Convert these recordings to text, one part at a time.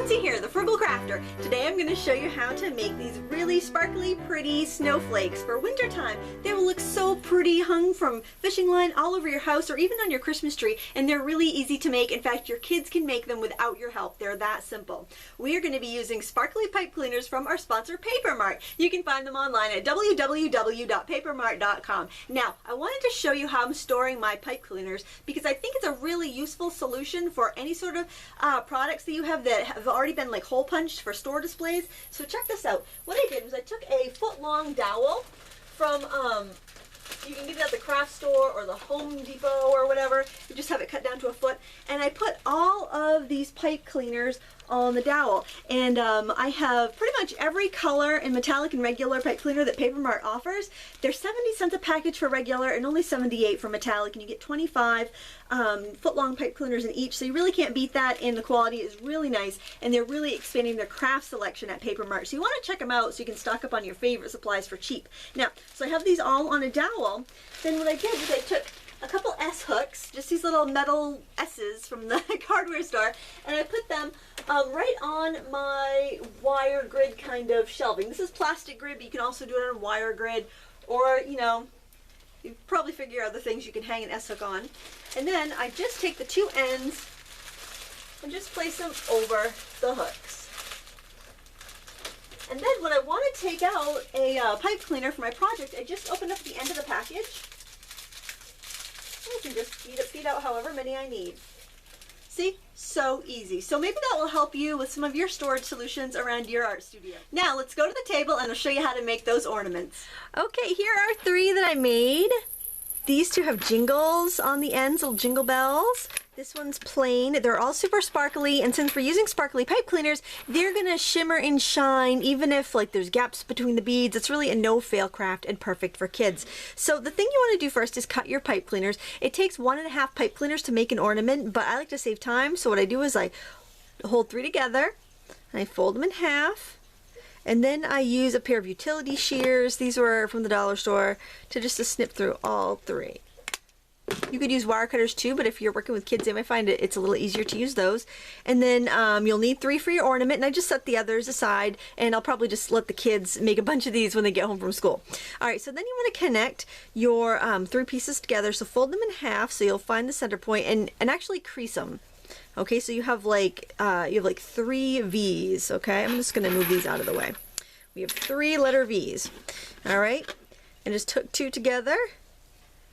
Lindsay here, the Frugal Crafter. Today I'm going to show you how to make these really sparkly, pretty snowflakes for winter time. They will look so pretty hung from fishing line all over your house or even on your Christmas tree, and they're really easy to make. In fact, your kids can make them without your help. They're that simple. We are going to be using sparkly pipe cleaners from our sponsor Papermart. You can find them online at www.papermart.com. Now, I wanted to show you how I'm storing my pipe cleaners because I think it's a really useful solution for any sort of products that you have that have already been like hole punched for store displays. So check this out. What I did was I took a foot-long dowel from, you can get it at the craft store or the Home Depot or whatever. You just have it cut down to a foot. And I put all of these pipe cleaners on the dowel. And I have pretty much every color in metallic and regular pipe cleaner that Papermart offers. They're 70 cents a package for regular and only 78 for metallic. And you get 25 foot-long pipe cleaners in each. So you really can't beat that. And the quality is really nice. And they're really expanding their craft selection at Papermart. So you want to check them out so you can stock up on your favorite supplies for cheap. Now, so I have these all on a dowel. Then what I did was I took a couple S hooks, just these little metal S's from the hardware store, and I put them right on my wire grid kind of shelving. This is plastic grid, but you can also do it on wire grid, or, you know, you probably figure out the things you can hang an S hook on. And then I just take the two ends and just place them over the hooks. And then when I want to take out a pipe cleaner for my project, I just open up the end of the package. I can just feed out however many I need. See? So easy. So maybe that will help you with some of your storage solutions around your art studio. Now let's go to the table and I'll show you how to make those ornaments. Okay, here are 3 that I made. These 2 have jingles on the ends, little jingle bells. This one's plain. They're all super sparkly, and since we're using sparkly pipe cleaners, they're gonna shimmer and shine even if like there's gaps between the beads. It's really a no-fail craft and perfect for kids. So the thing you want to do first is cut your pipe cleaners. It takes 1.5 pipe cleaners to make an ornament, but I like to save time, so what I do is I hold 3 together, and I fold them in half, and then I use a pair of utility shears. These were from the dollar store, to snip through all 3. You could use wire cutters too, but if you're working with kids, they might find it's a little easier to use those. And then you'll need 3 for your ornament, and I just set the others aside, and I'll probably just let the kids make a bunch of these when they get home from school. Alright, so then you want to connect your 3 pieces together, so fold them in half so you'll find the center point and actually crease them. Okay, so you have like 3 V's, okay? I'm just going to move these out of the way. We have 3 letter V's. Alright, and just took 2 together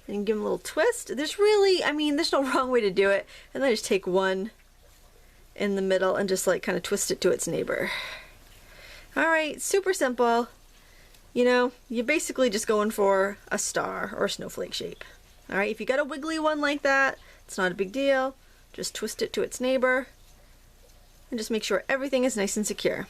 and give them a little twist. There's really, I mean, there's no wrong way to do it. And then I just take 1 in the middle and just like kind of twist it to its neighbor. Alright, super simple. You know, you're basically just going for a star or a snowflake shape. Alright, if you got a wiggly one like that, it's not a big deal. Just twist it to its neighbor and just make sure everything is nice and secure.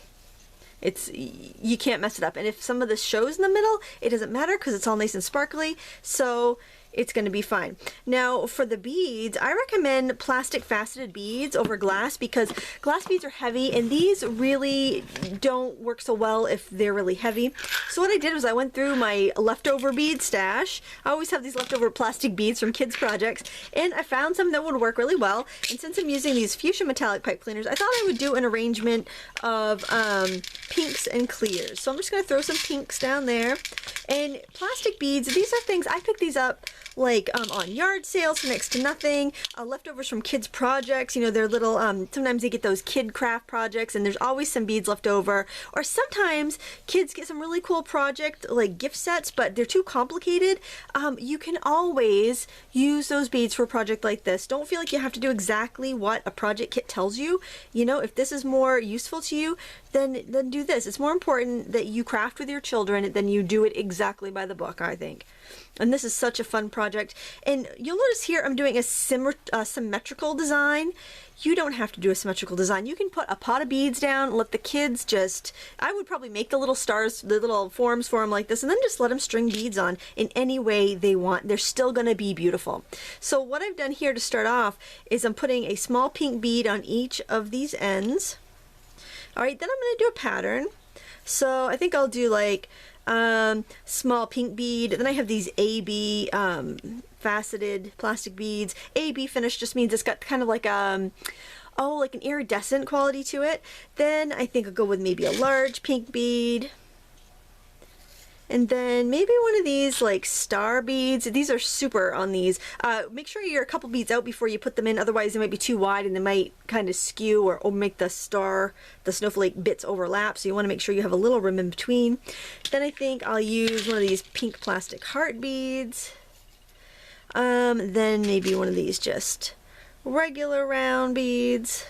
You can't mess it up. And if some of this shows in the middle, it doesn't matter because it's all nice and sparkly. So it's going to be fine. Now for the beads, I recommend plastic faceted beads over glass because glass beads are heavy and these really don't work so well if they're really heavy. So what I did was I went through my leftover bead stash. I always have these leftover plastic beads from kids projects, and I found some that would work really well. And since I'm using these fuchsia metallic pipe cleaners, I thought I would do an arrangement of pinks and clears. So I'm just going to throw some pinks down there. And plastic beads, these are things, I picked these up like on yard sales for next to nothing, leftovers from kids projects. You know, they're little, sometimes they get those kid craft projects and there's always some beads left over, or sometimes kids get some really cool project like gift sets, but they're too complicated. You can always use those beads for a project like this. Don't feel like you have to do exactly what a project kit tells you. You know, if this is more useful to you, then do this. It's more important that you craft with your children than you do it exactly by the book, I think. And this is such a fun project. And you'll notice here I'm doing a symmetrical design. You don't have to do a symmetrical design. You can put a pot of beads down, let the kids just, I would probably make the little stars, the little forms for them like this, and then just let them string beads on in any way they want. They're still going to be beautiful. So what I've done here to start off is I'm putting a small pink bead on each of these ends. Alright, then I'm going to do a pattern. So I think I'll do like small pink bead. Then I have these AB faceted plastic beads. AB finish just means it's got kind of like a oh, like an iridescent quality to it, then I think I'll go with maybe a large pink bead. And then maybe one of these like star beads. These are super on these. Make sure you're a couple beads out before you put them in, otherwise they might be too wide and they might kind of skew or make the snowflake bits overlap. So you want to make sure you have a little room in between. Then I think I'll use one of these pink plastic heart beads. Then maybe one of these just regular round beads.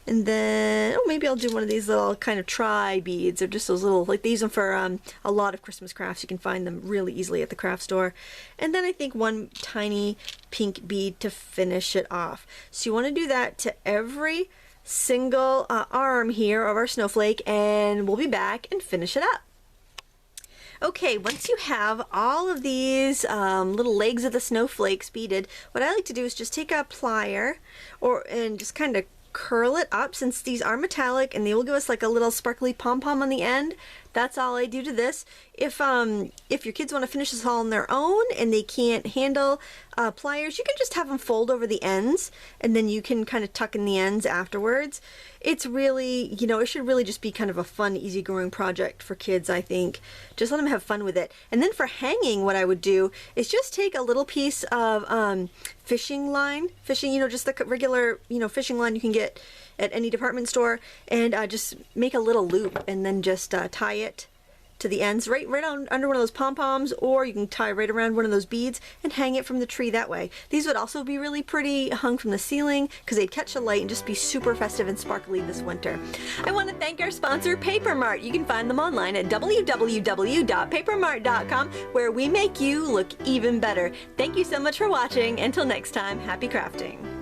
And then, oh, maybe I'll do one of these little kind of tri beads, or just those little, like they use them for a lot of Christmas crafts. You can find them really easily at the craft store. And then I think one tiny pink bead to finish it off. So you want to do that to every single arm here of our snowflake, and we'll be back and finish it up. Okay, once you have all of these little legs of the snowflakes beaded, what I like to do is just take a plier and just kind of curl it up, since these are metallic and they will give us like a little sparkly pom-pom on the end. That's all I do to this. If your kids want to finish this all on their own and they can't handle pliers, you can just have them fold over the ends, and then you can kind of tuck in the ends afterwards. It's really, you know, it should really just be kind of a fun, easygoing project for kids, I think. Just let them have fun with it. And then for hanging, what I would do is just take a little piece of fishing line, you know, just the regular, you know, fishing line you can get at any department store, and just make a little loop and then just tie it to the ends right on under one of those pom-poms, or you can tie right around one of those beads and hang it from the tree that way. These would also be really pretty hung from the ceiling because they'd catch the light and just be super festive and sparkly this winter. I want to thank our sponsor, Paper Mart. You can find them online at www.papermart.com, where we make you look even better. Thank you so much for watching. Until next time, happy crafting.